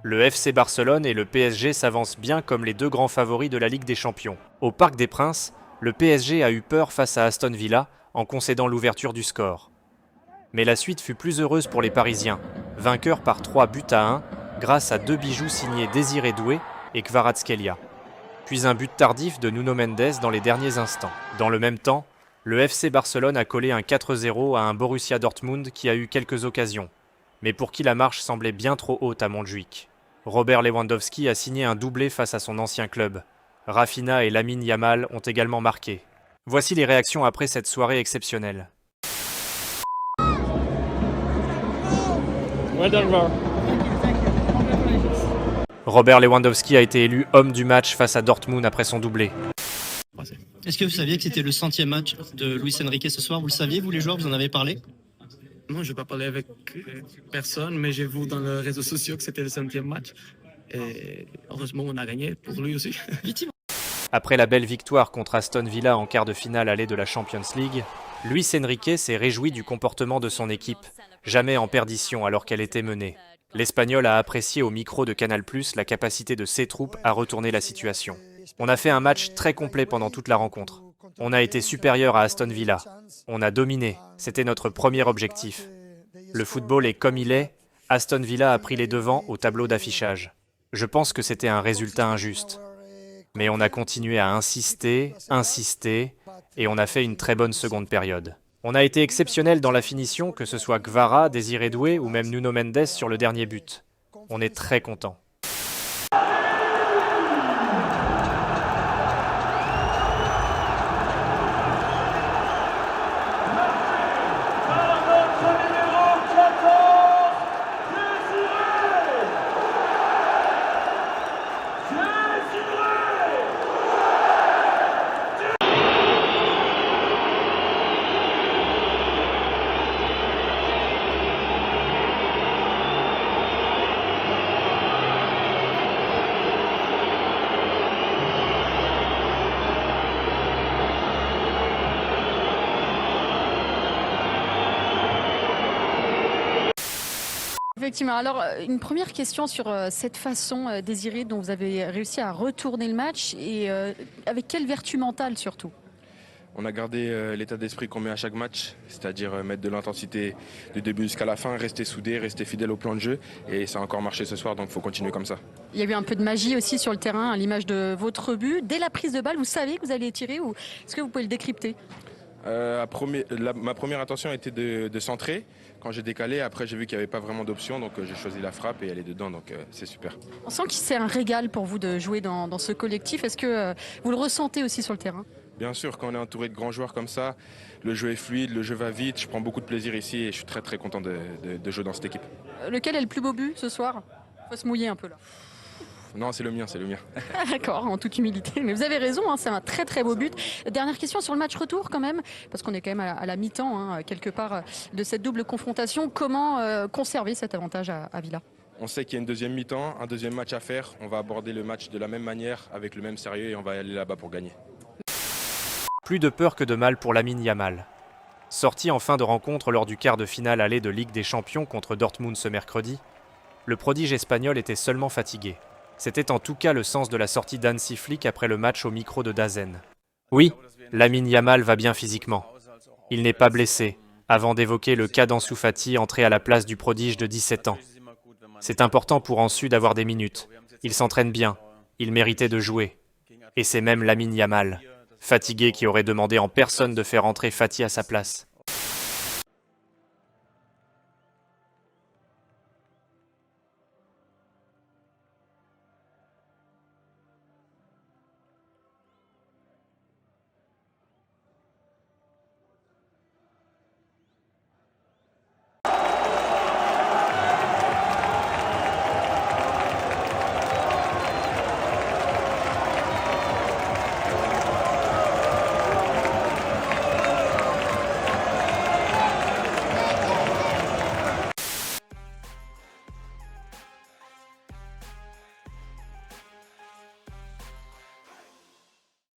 Le FC Barcelone et le PSG s'avancent bien comme les deux grands favoris de la Ligue des Champions. Au Parc des Princes, le PSG a eu peur face à Aston Villa en concédant l'ouverture du score. Mais la suite fut plus heureuse pour les Parisiens, vainqueurs par 3-1 grâce à deux bijoux signés Désiré Doué et Kvaratskhelia. Puis un but tardif de Nuno Mendes dans les derniers instants. Dans le même temps, le FC Barcelone a collé un 4-0 à un Borussia Dortmund qui a eu quelques occasions, mais pour qui la marche semblait bien trop haute à Montjuïc. Robert Lewandowski a signé un doublé face à son ancien club. Rafinha et Lamine Yamal ont également marqué. Voici les réactions après cette soirée exceptionnelle. Robert Lewandowski a été élu homme du match face à Dortmund après son doublé. Est-ce que vous saviez que c'était le 100e match de Luis Enrique ce soir? Vous le saviez, vous les joueurs, vous en avez parlé? Non, je n'ai pas parlé avec personne, mais j'ai vu dans les réseaux sociaux que c'était le 5e match. Et heureusement, on a gagné pour lui aussi. Après la belle victoire contre Aston Villa en quart de finale allée de la Champions League, Luis Enrique s'est réjoui du comportement de son équipe, jamais en perdition alors qu'elle était menée. L'Espagnol a apprécié au micro de Canal+ la capacité de ses troupes à retourner la situation. On a fait un match très complet pendant toute la rencontre. On a été supérieur à Aston Villa. On a dominé. C'était notre premier objectif. Le football est comme il est. Aston Villa a pris les devants au tableau d'affichage. Je pense que c'était un résultat injuste. Mais on a continué à insister, et on a fait une très bonne seconde période. On a été exceptionnel dans la finition, que ce soit Kvara, Désiré Doué ou même Nuno Mendes sur le dernier but. On est très content. Effectivement. Alors, une première question sur cette façon, Désiré, dont vous avez réussi à retourner le match et avec quelle vertu mentale surtout? On a gardé l'état d'esprit qu'on met à chaque match, c'est-à-dire mettre de l'intensité du début jusqu'à la fin, rester soudé, rester fidèle au plan de jeu. Et ça a encore marché ce soir, donc il faut continuer comme ça. Il y a eu un peu de magie aussi sur le terrain, à l'image de votre but. Dès la prise de balle, vous savez que vous allez tirer ou est-ce que vous pouvez le décrypter? Ma première intention était de centrer. Quand j'ai décalé, après j'ai vu qu'il n'y avait pas vraiment d'option, donc j'ai choisi la frappe et elle est dedans, donc c'est super. On sent que c'est un régal pour vous de jouer dans ce collectif. Est-ce que vous le ressentez aussi sur le terrain? Bien sûr, quand on est entouré de grands joueurs comme ça, le jeu est fluide, le jeu va vite, je prends beaucoup de plaisir ici et je suis très très content de jouer dans cette équipe. Lequel est le plus beau but ce soir? Faut se mouiller un peu là. Non, c'est le mien, c'est le mien. Ah, d'accord, en toute humilité. Mais vous avez raison, hein, c'est un très très beau but. Dernière question sur le match retour quand même, parce qu'on est quand même à la mi-temps, hein, quelque part, de cette double confrontation. Comment conserver cet avantage à Villa? On sait qu'il y a une deuxième mi-temps, un deuxième match à faire. On va aborder le match de la même manière, avec le même sérieux et on va aller là-bas pour gagner. Plus de peur que de mal pour Lamine Yamal. Sorti en fin de rencontre lors du quart de finale aller de Ligue des Champions contre Dortmund ce mercredi, le prodige espagnol était seulement fatigué. C'était en tout cas le sens de la sortie d'Hansi Flick après le match au micro de Dazen. Oui, Lamine Yamal va bien physiquement. Il n'est pas blessé, avant d'évoquer le cas d'Ansu Fati entré à la place du prodige de 17 ans. C'est important pour Ansu d'avoir des minutes. Il s'entraîne bien, il méritait de jouer. Et c'est même Lamine Yamal, fatigué, qui aurait demandé en personne de faire entrer Fati à sa place.